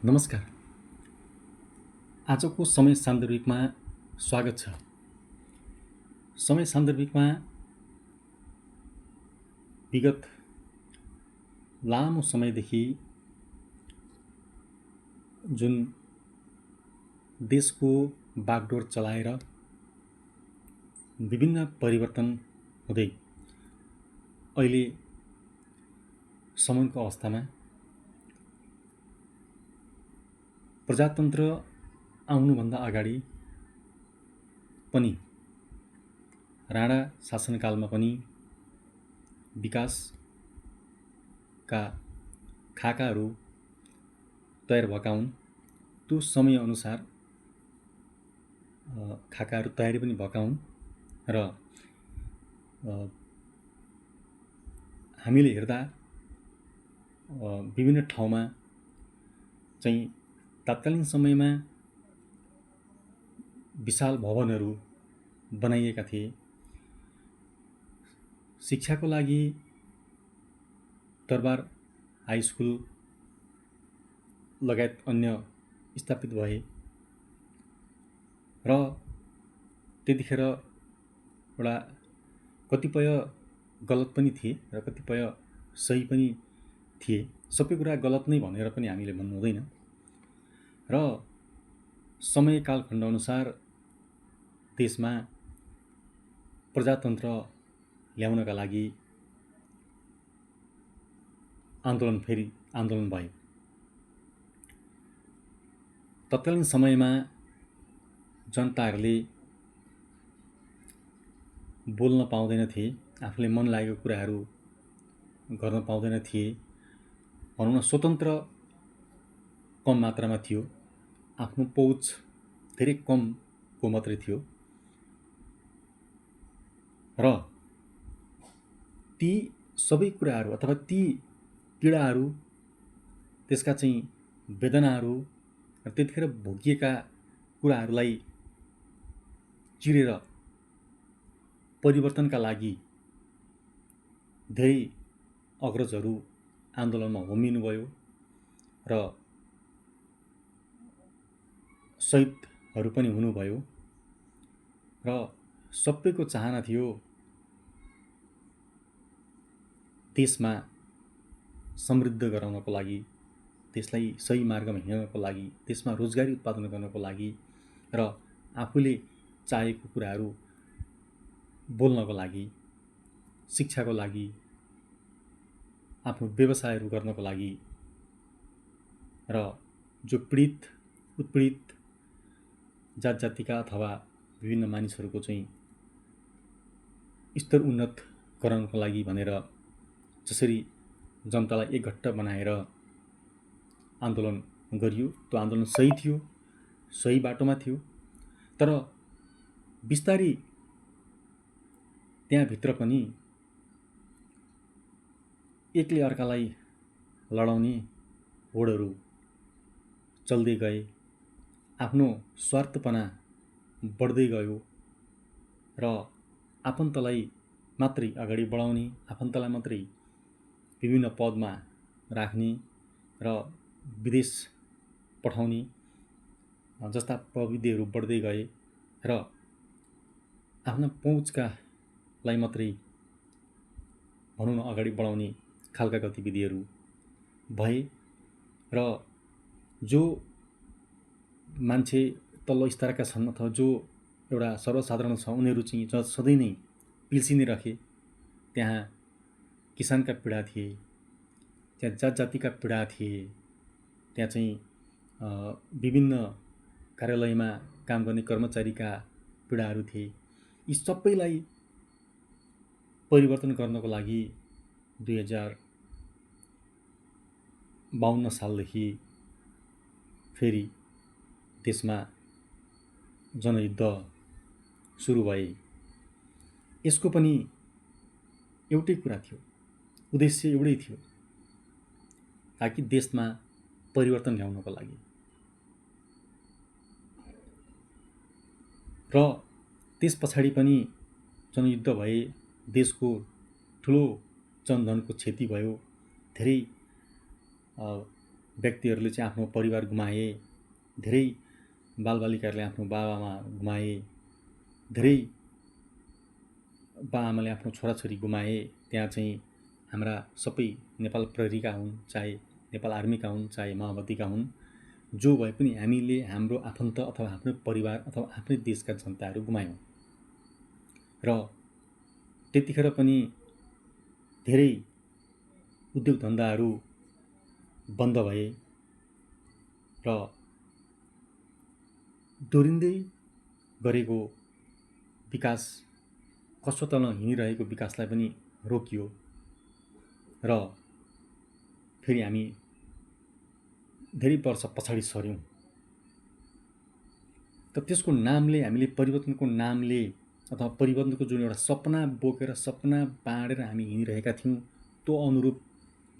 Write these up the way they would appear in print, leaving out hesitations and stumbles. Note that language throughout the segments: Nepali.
नमस्कार। आजको समय सान्दर्भिकमा स्वागत छ। समय सान्दर्भिकमा विगत लामो समयदेखि जुन देशको बागडोर चलाएर विभिन्न परिवर्तन हुँदै अहिले समयको अवस्थामा प्रजातन्त्र आउनुभन्दा अगाडि पनि राणा शासनकालमा पनि विकासका खाकाहरू तयार भएका हुन्। त्यो समयअनुसार खाकाहरू तयारी पनि भएका हुन् र हामीले हेर्दा विभिन्न ठाउँमा चाहिँ तत्कालीन समयमा विशाल भवनहरू बनाइएका थिए। शिक्षाको लागि दरबार हाई स्कुल लगायत अन्य स्थापित भए र त्यतिखेर एउटा कतिपय गलत पनि थिए र कतिपय सही पनि थिए। सबै कुरा गलत नै भनेर पनि हामीले भन्नु हुँदैन र समय कालखण्ड अनुसार देशमा प्रजातन्त्र ल्याउनका लागि फेरि आन्दोलन भयो। तत्कालीन समयमा जनताहरूले बोल्न पाउँदैनथे, आफूले मन लागेको कुराहरू गर्न पाउँदैन थिए। भनौँ न, स्वतन्त्र कम मात्रामा थियो, आफ्नो पहुँच धेरै कमको मात्रै थियो र ती सबै कुराहरू अथवा ती पीडाहरू, त्यसका चाहिँ वेदनाहरू र त्यतिखेर भोगिएका कुराहरूलाई चिरेर परिवर्तनका लागि धेरै अग्रजहरू आन्दोलनमा होमिनुभयो र शहीदहरू पनि हुनुभयो र सबैको चाहना थियो देशमा समृद्ध गराउनको लागि, देशलाई सही मार्गमा हिँड्नको लागि, देशमा रोजगारी उत्पादन गर्नको लागि र आफूले चाहेको कुराहरू बोल्नको लागि, शिक्षाको लागि, आफ्नो व्यवसायहरू गर्नको लागि र जो पीडित उत्पीडित जात जातिका अथवा विभिन्न मानिसहरूको चाहिँ स्तर उन्नत गराउनको लागि भनेर जसरी जनतालाई एकघट्ट बनाएर आन्दोलन गरियो, त्यो आन्दोलन सही थियो, सही बाटोमा थियो। तर बिस्तारी त्यहाँभित्र पनि एकले अर्कालाई लडाउने होडहरू चल्दै गए, आफ्नो स्वार्थपना बढ्दै गयो र आफन्तलाई मात्रै अगाडि बढाउने, आफन्तलाई मात्रै विभिन्न पदमा राख्ने र विदेश पठाउने जस्ता प्रविधिहरू बढ्दै गए र आफ्ना पहुँचकालाई मात्रै भनौँ न अगाडि बढाउने खालका गतिविधिहरू भए र जो मान्छे तल्लो स्तरका छन् अथवा जो एउटा सर्वसाधारण छ, उनीहरू चाहिँ सधैँ नै पिल्सिने रहे। त्यहाँ किसानका पीडा थिए, त्यहाँ जात जातिका पीडा थिए, त्यहाँ चाहिँ विभिन्न कार्यालयमा काम गर्ने कर्मचारीका पीडाहरू थिए। यी सबैलाई परिवर्तन गर्नको लागि 2052 सालदेखि फेरि देशमा जनयुद्ध सुरु भए। यसको पनि एउटै कुरा थियो, उद्देश्य एउटै थियो, ताकि देशमा परिवर्तन ल्याउनको लागि। र त्यस पछाडि पनि जनयुद्ध भए, देशको ठुलो जनधनको क्षति भयो, धेरै व्यक्तिहरूले चाहिँ आफ्नो परिवार गुमाए, धेरै बालबालिकाहरूले आफ्नो बाबामा गुमाए, धेरै बाआमाले आफ्नो छोराछोरी गुमाए। त्यहाँ चाहिँ हाम्रा सबै नेपाल प्रहरीका हुन्, चाहे नेपाल आर्मीका हुन्, चाहे माओवादीका हुन्, जो भए पनि हामीले हाम्रो आफन्त अथवा आफ्नो परिवार अथवा आफ्नै देशका जनताहरू गुमायौँ। र त्यतिखेर पनि धेरै उद्योग धन्दाहरू बन्द भए र दोहोरिँदै गरेको विकास, कसो तल हिँडिरहेको विकासलाई पनि रोकियो र फेरि हामी धेरै वर्ष पछाडि सर्यौँ। त त्यसको नामले हामीले परिवर्तनको नामले अथवा परिवर्तनको जुन एउटा सपना बोकेर सपना बाँडेर हामी हिँडिरहेका थियौँ, त्यो अनुरूप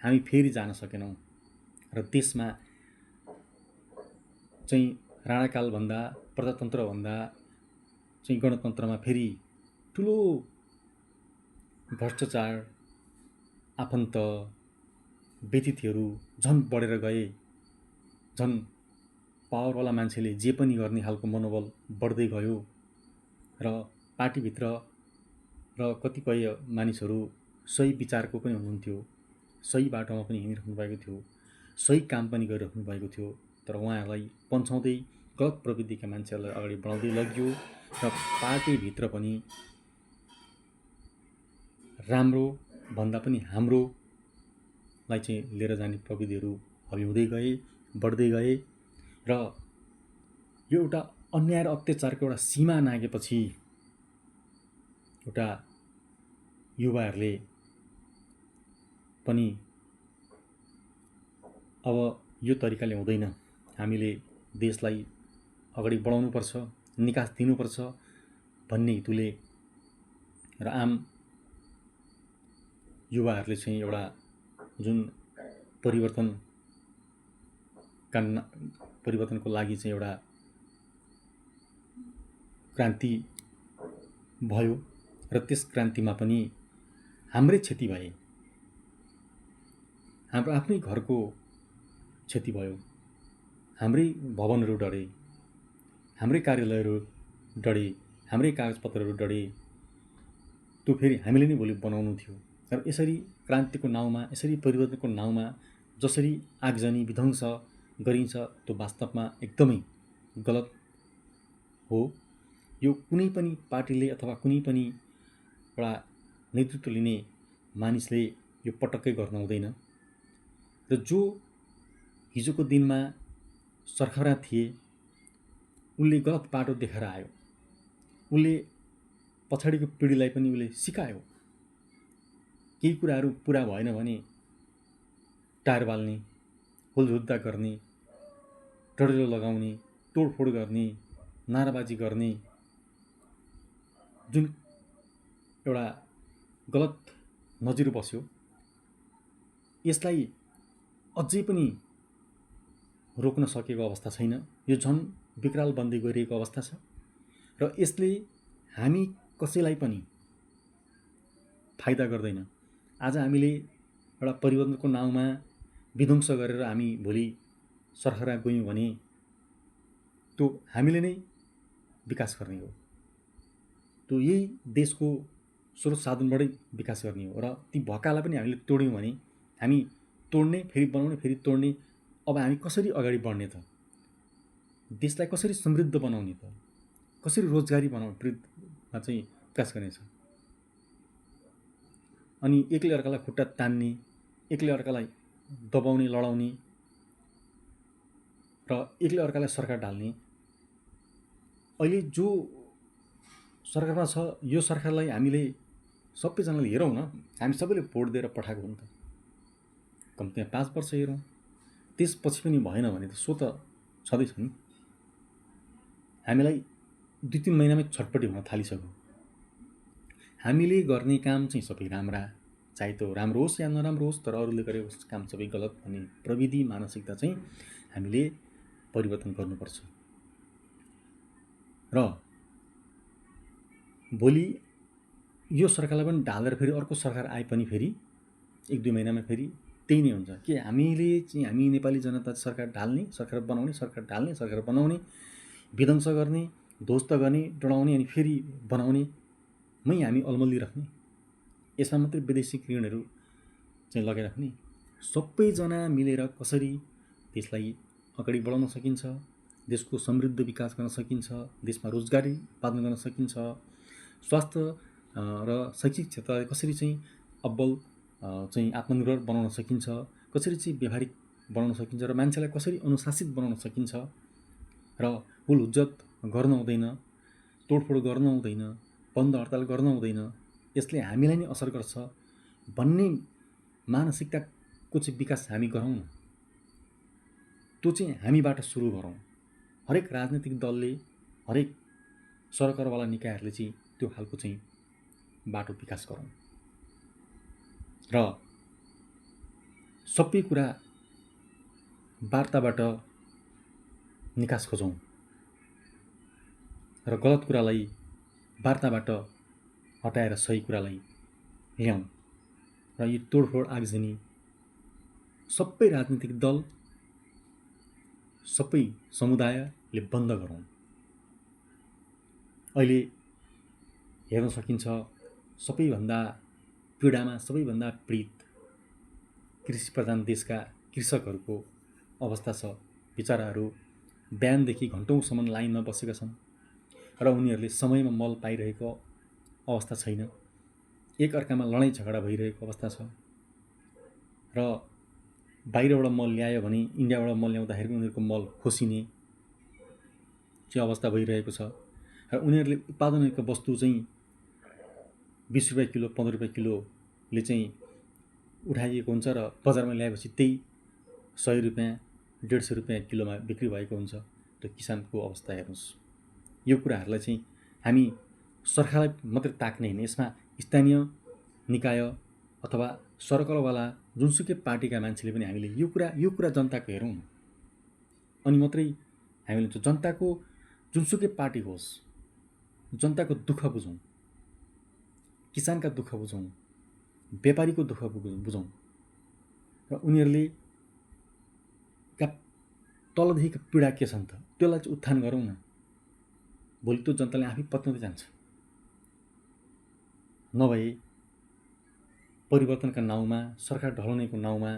हामी फेरि जान सकेनौँ र देशमा चाहिँ राणाकालभन्दा, प्रजातन्त्रभन्दा चाहिँ गणतन्त्रमा फेरि ठुलो भ्रष्टाचार, आफन्त, व्यतिथिहरू झन् बढेर गए। झन् पावरवाला मान्छेले जे पनि गर्ने खालको मनोबल बढ्दै गयो र पार्टीभित्र र कतिपय मानिसहरू सही विचारको पनि हुनुहुन्थ्यो, सही बाटोमा पनि हिँडिराख्नु भएको थियो, सही काम पनि गरिराख्नु भएको थियो, तर उहाँहरूलाई पन्छाउँदै गलत प्रविधिका मान्छेहरूलाई अगाडि बढाउँदै लगियो र पार्टीभित्र पनि राम्रो भन्दा पनि हाम्रोलाई चाहिँ लिएर जाने प्रविधिहरू हबी गए, बढ्दै गए र यो एउटा अन्याय र अत्याचारको एउटा सीमा नागेपछि एउटा युवाहरूले पनि अब यो तरिकाले हुँदैन, हामीले देशलाई अगाडि बढाउनुपर्छ, निकास दिनुपर्छ भन्ने हेतुले र आम युवाहरूले चाहिँ एउटा जुन परिवर्तनको लागि चाहिँ एउटा क्रान्ति भयो र त्यस क्रान्तिमा पनि हाम्रै क्षति भए, हाम्रो आफ्नै घरको क्षति भयो, हाम्रै भवनहरू डढे, हाम्रै कार्यालयहरू डढे, हाम्रै कागजपत्रहरू डढे। त्यो फेरि हामीले नै भोलि बनाउनु थियो र यसरी क्रान्तिको नाउँमा, यसरी परिवर्तनको नाउँमा जसरी आगजनी विध्वंस गरिन्छ त्यो वास्तवमा एकदमै गलत हो। यो कुनै पनि पार्टीले अथवा कुनै पनि एउटा नेतृत्व लिने मानिसले यो पटक्कै गर्न हुँदैन। र जो हिजोको दिनमा सरखरा थिए उनले गलत बाटो देखाएर आयो, उनले पछाडिको पिँढीलाई पनि उनले सिकायो। केही कुराहरू पुरा भएन भने टायर बाल्ने, हुलहुद्दा गर्ने, डढेलो लगाउने, तोडफोड गर्ने, नाराबाजी गर्ने जुन एउटा गलत नजिर बस्यो, यसलाई अझै पनि रोक्न सकेको अवस्था छैन। यो झन् विकराल बन्दै गइरहेको अवस्था छ र यसले हामी कसैलाई पनि फाइदा गर्दैन। आज हामीले एउटा परिवर्तनको नाउँमा विध्वंस गरेर हामी भोलि सरखरा गयौँ भने त्यो हामीले नै विकास गर्ने हो, त्यो यही देशको स्रोत साधनबाटै विकास गर्ने हो र ती भकालाई पनि हामीले तोड्यौँ भने हामी तोड्ने, फेरि बनाउने, फेरि तोड्ने, अब हामी कसरी अगाडि बढ्ने त? देशलाई कसरी समृद्ध बनाउने त? कसरी रोजगारी बनाउनेमा चाहिँ विकास गर्नेछ? अनि एकले अर्कालाई खुट्टा तान्ने, एकले अर्कालाई दबाउने, लडाउने र एकले अर्कालाई सरकार ढाल्ने। अहिले जो सरकारमा छ यो सरकारलाई हामीले सबैजनाले हेरौँ न, हामी सबैले भोट दिएर पठाएको हो नि त। कम्तीमा 5 वर्ष हेरौँ, त्यसपछि पनि भएन भने त सो त छँदैछ नि। हामीलाई 2-3 महिनामै छटपटी हुन थालिसक्यो। हामीले गर्ने काम चाहिँ सबै राम्रा, चाहे त्यो राम्रो होस् या नराम्रो होस्, तर अरूले गरेको काम सबै गलत भन्ने प्रविधि, मानसिकता चाहिँ हामीले परिवर्तन गर्नुपर्छ। र भोलि यो सरकारलाई पनि ढालेर फेरि अर्को सरकार आए पनि फेरि 1-2 महिनामा फेरि त्यही नै हुन्छ कि हामी नेपाली जनता सरकार ढाल्ने, सरकार बनाउने, सरकार ढाल्ने, सरकार बनाउने, विध्वंस गर्ने, ध्वस्त गर्ने, डढाउने अनि फेरि बनाउनेमै हामी अल्मलिराख्ने। यसमा मात्रै विदेशी ऋणहरू चाहिँ लगाइराख्ने। सबैजना मिलेर कसरी देशलाई अगाडि बढाउन सकिन्छ, देशको समृद्ध विकास गर्न सकिन्छ, देशमा रोजगारी उत्पादन गर्न सकिन्छ, स्वास्थ्य र शैक्षिक क्षेत्रलाई कसरी चाहिँ अब्बल चाहिँ आत्मनिर्भर बनाउन सकिन्छ, कसरी चाहिँ व्यावहारिक बनाउन सकिन्छ र मान्छेलाई कसरी अनुशासित बनाउन सकिन्छ र हुल हुज्जत गर्न हुँदैन, तोडफोड गर्न हुँदैन, बन्द हडताल गर्न हुँदैन, यसले हामीलाई नै असर गर्छ भन्ने मानसिकताको चाहिँ विकास हामी गरौँ न। त्यो चाहिँ हामीबाट सुरु गरौँ। हरेक राजनीतिक दलले, हरेक सरकारवाला निकायहरूले चाहिँ त्यो खालको चाहिँ बाटो विकास गरौँ र सबै कुरा वार्ताबाट निकास खोजौँ र गलत कुरालाई वार्ताबाट हटाएर सही कुरालाई ल्याउँ र यो तोडफोड आगजनी सबै राजनीतिक दल, सबै समुदायले बन्द गरौँ। अहिले हेर्न सकिन्छ सबैभन्दा पीडामा सबैभन्दा पीडित कृषि प्रधान देशका कृषकहरूको अवस्था छ। बिचराहरू बिहानदेखि घन्टौँसम्म लाइनमा बसेका छन् र उनीहरूले समयमा मल पाइरहेको अवस्था छैन। एकअर्कामा लडाइँ झगडा भइरहेको अवस्था छ र बाहिरबाट मल ल्यायो भने इन्डियाबाट मल ल्याउँदाखेरि उनीहरूको मल खोसिने चाहिँ अवस्था भइरहेको छ र उनीहरूले उत्पादन गरेको वस्तु चाहिँ 20 रुपियाँ किलो 15 रुपियाँ किलोले चाहिँ उठाइएको हुन्छ र बजारमा ल्याएपछि त्यही 100 रुपियाँ 150 रुपियाँ किलोमा बिक्री भएको हुन्छ। त्यो किसानको अवस्था हेर्नुहोस्। यो कुराहरूलाई चाहिँ हामी सरकारलाई मात्रै ताक्ने होइन, यसमा स्थानीय निकाय अथवा सरकारवाला जुनसुकै पार्टीका मान्छेले पनि हामीले यो कुरा जनताको हेरौँ न। अनि मात्रै हामीले जनताको जुनसुकै पार्टी होस्, जनताको दुःख बुझौँ, किसानका दुःख बुझौँ, व्यापारीको दुःख बुझौँ र उनीहरूले तलदेखिको पीडा के छन् त त्यसलाई चाहिँ उत्थान गरौँ न। भोलि त्यो जनताले आफै पत्याउँदै जान्छ। नभए परिवर्तनका नाउँमा, सरकार ढलाउनेको नाउँमा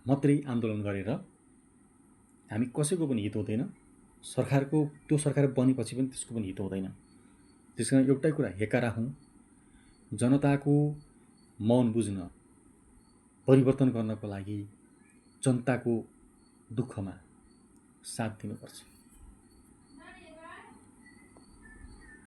मात्रै आन्दोलन गरेर हामी कसैको पनि हित हुँदैन। त्यो सरकार बनेपछि पनि त्यसको पनि हित हुँदैन। त्यसकारण एउटै कुरा हेका राखौँ, जनताको मन बुझ्न, परिवर्तन गर्नको लागि जनताको दुःखमा साथ दिनुपर्छ।